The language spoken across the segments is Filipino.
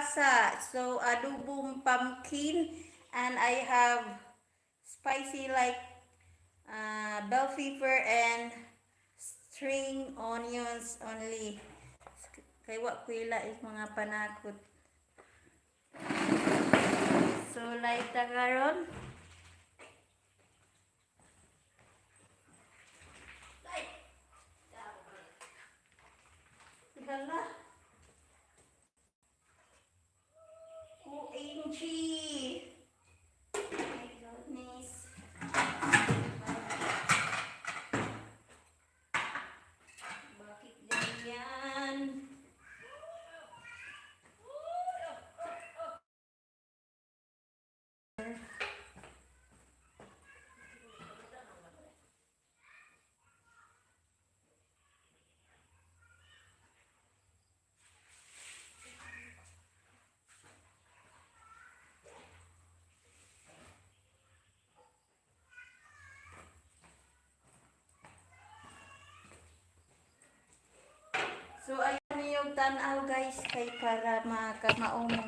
kalabasa. So, adobong pumpkin. And I have spicy like bell pepper and string onions only. Kay wa ko ila mga panakot. So, like ta karon. Hala. OMG. My goodness. Bakit ganyan? So, ayun yung tanaw guys, kay para makamao mo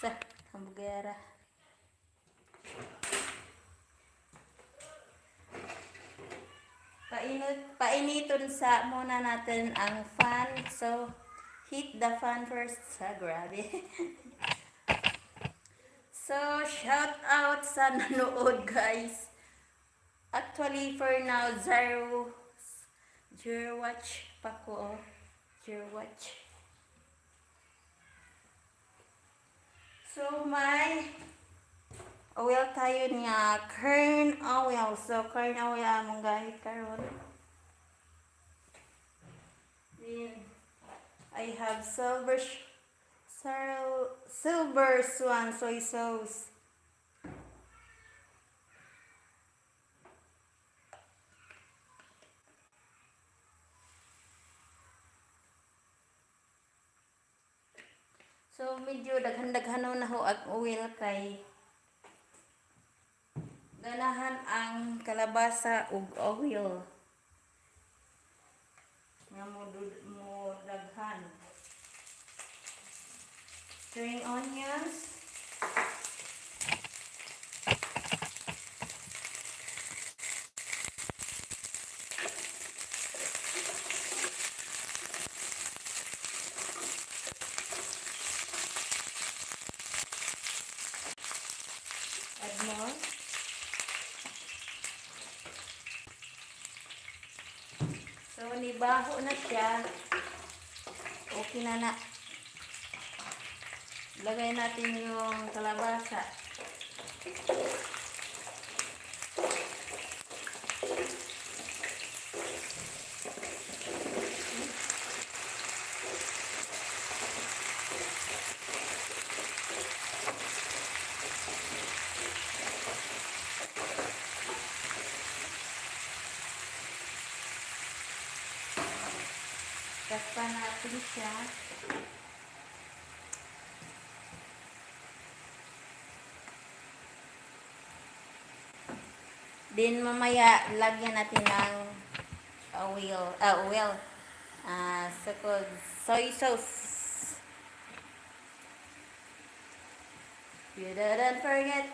sa hamburgera. Painiton sa muna natin ang fan. So, hit the fan first. Sa grabe. So, shout out sa nanood guys. Actually, for now, zero watch pa ko. Zero watch. So, may oil tayo nga kern oil. So, kern oil among gamit karon. Then, I have silver swan soy sauce. So, medyo daghan-daghanon na ho ang oil kay ganahan ang kalabasa ug oil. Nga mo daghan. String onions. Add more. So, nibaho na siya. Okay na. Lagay natin yung kalabasa. Takpan natin siya. Then mamaya lagyan natin ng soy sauce. You didn't forget.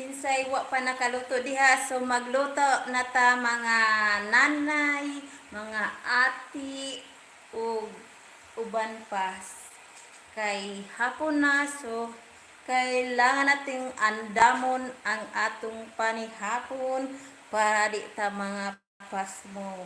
Kinsay wa pa nakaluto diha, so magluto na ta mga nanay, mga ati, ug uban pa. Kay hapon na, so kailangan nating andamon ang atong panihapon para di ta mga pasmo.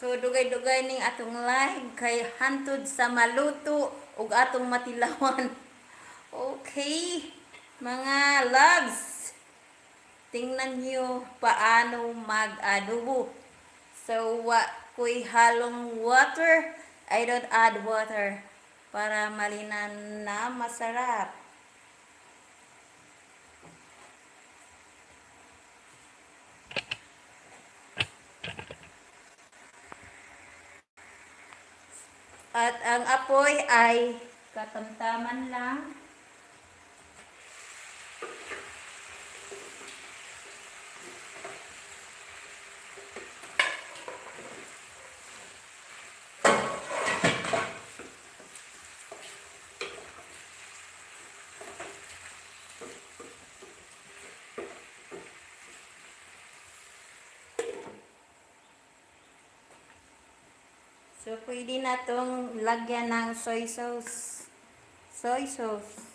So dugay-dugay ning atong live kay hantud sa maluto ug atong matilawan. Okay, mga loves, tingnan niyo paano mag-adobo. So ko'y halong water, I don't add water para malinan na masarap. At ang apoy ay katamtaman lang. So, pwede na itong lagyan ng soy sauce. Soy sauce.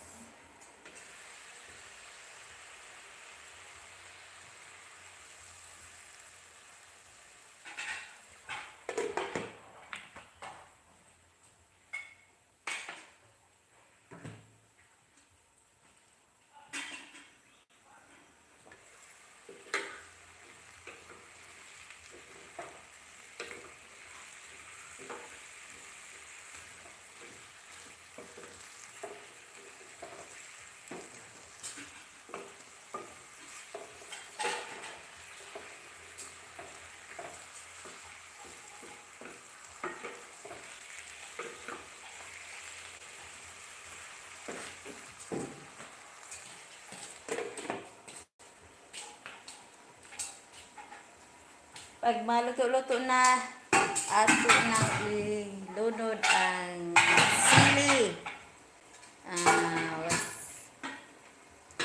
Pag maluto-luto na, ato nang ilunod ang sili.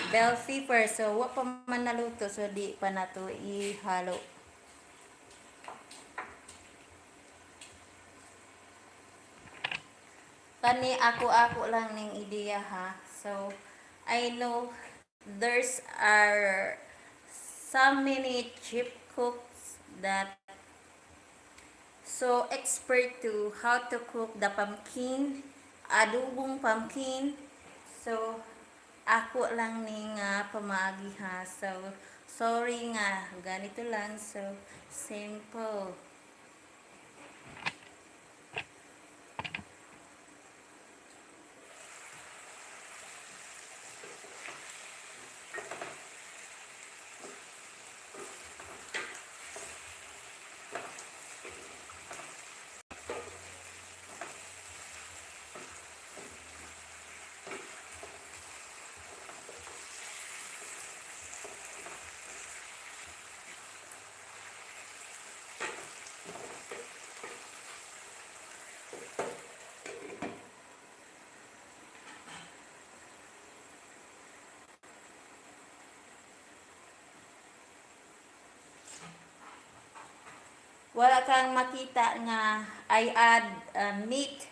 Bell pepper. So, wa pa man naluto. So, di pa na to ihalo. Kani ako lang ning ideya ha. So, I know there's are so many chef cooks that so expert to how to cook the pumpkin, adobong pumpkin. So, ako lang ning pamagi ha. So, sorry nga, ganito lang. So, simple. Wala kang makita nga I add meat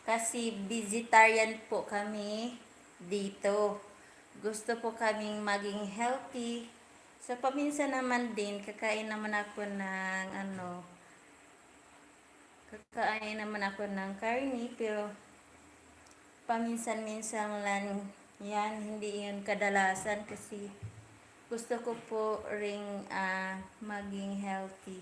kasi vegetarian po kami dito. Gusto po kaming maging healthy. So paminsan naman din kakain naman ako ng karne, pero paminsan-minsan lang yan, hindi yun kadalasan kasi gusto ko po ring maging healthy.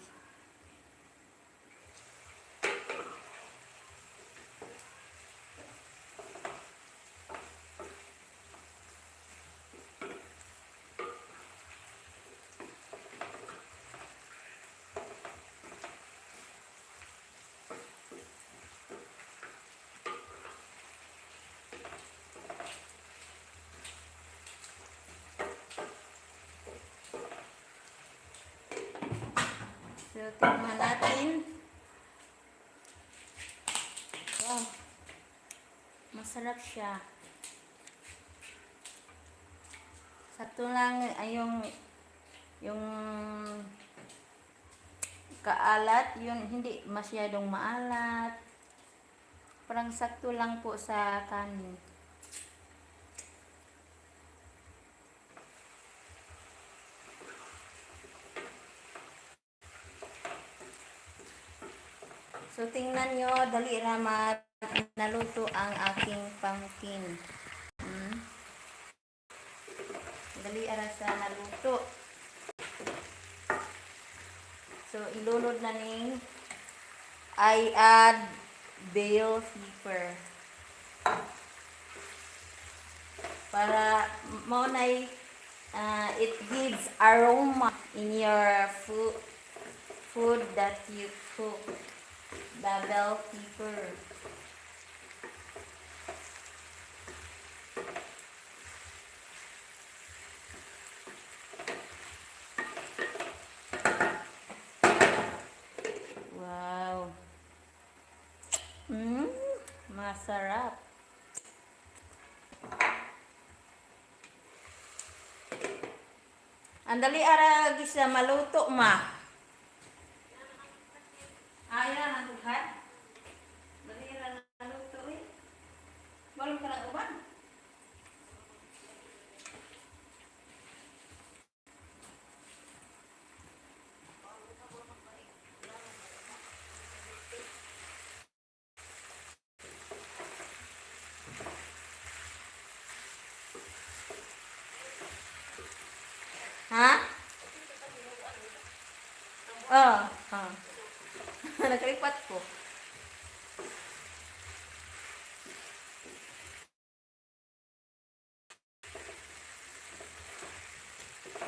So, tingnan natin. Wow, masarap siya. Sakto lang ay yung kaalat, yun hindi masyadong maalat. Parang sakto lang po sa kanin. So, tingnan nyo, dali ramat, naluto ang aking pumpkin. Dali ara sa naluto. So, ilunod na ning I add bell pepper. Para it gives aroma in your food that you cook. The bell pepper. Wow. Masarap. Andali ara gisa maluto ma. Ayan ang tughan. Dali ara maluto eh. Walang ka na uban. Ha? Oh, ha. Nakalipat ko.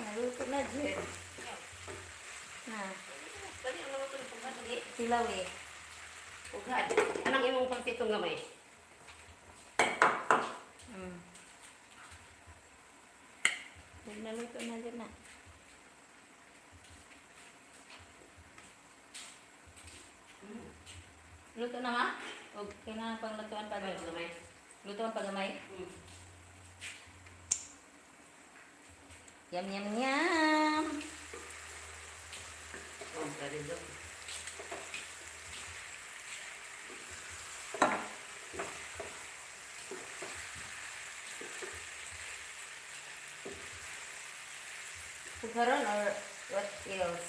Naluto na dyan. Na. Dali ang mga tulog pagkat lagi. Silaw eh. Ugad. Anang imong pagtitong gamay? Naluto na dyan na. Luto na ma? O kailangan pang lutuan pa Ano dyan? gamay? Lutuan pa gamay? Yum, yum, yum! Oh, dali do. Sugaron or what else?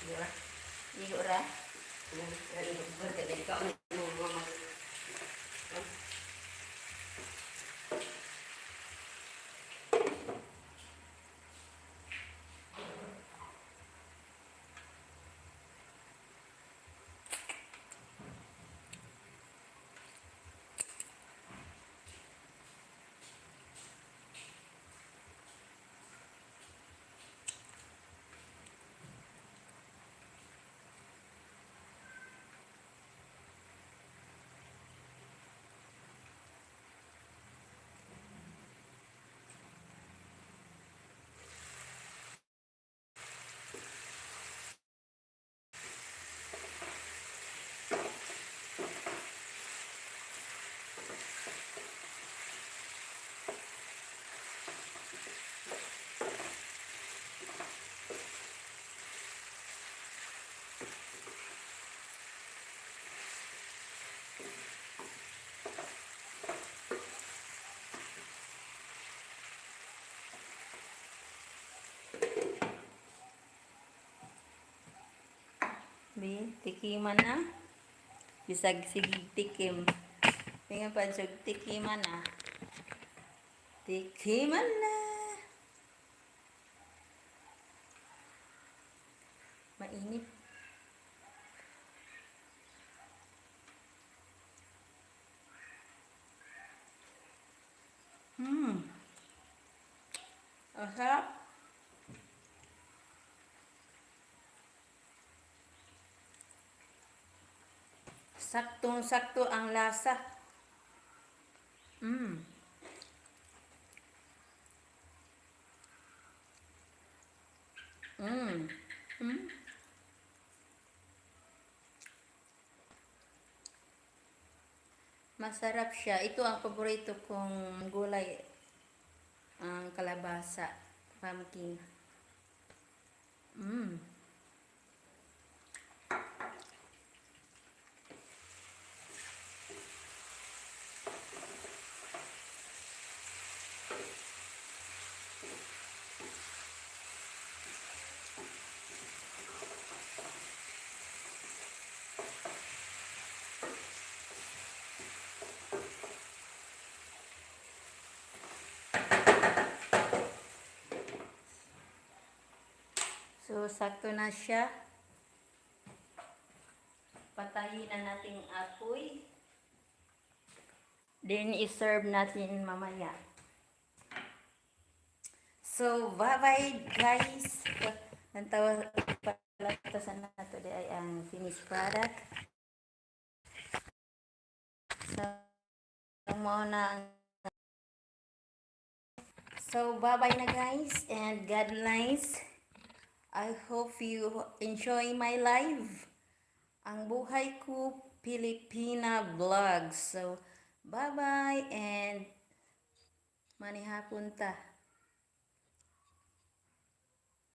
Diba? Igo ra? Dali do. Dali ka ang mga Bi, tikiman na. Bisag sige tikim. Tingnan pa sa tikiman na. Tikiman na. Mainit. Ang sarap. Saktong-sakto ang lasa. Mm. Mm. Mm. masarap siya. Ito ang paborito kong gulay, ang kalabasa, pumpkin. Mm. So, sakto na siya. Patayin na natin apoy. Then, iserve natin mamaya. So, bye-bye guys. Ang tawag pala ito sa nato ay ang finished product. So, mo na ang So, bye-bye na guys and God bless. I hope you enjoy my life. Ang buhay ko, Pilipina vlog. So, bye-bye and manihapon ta.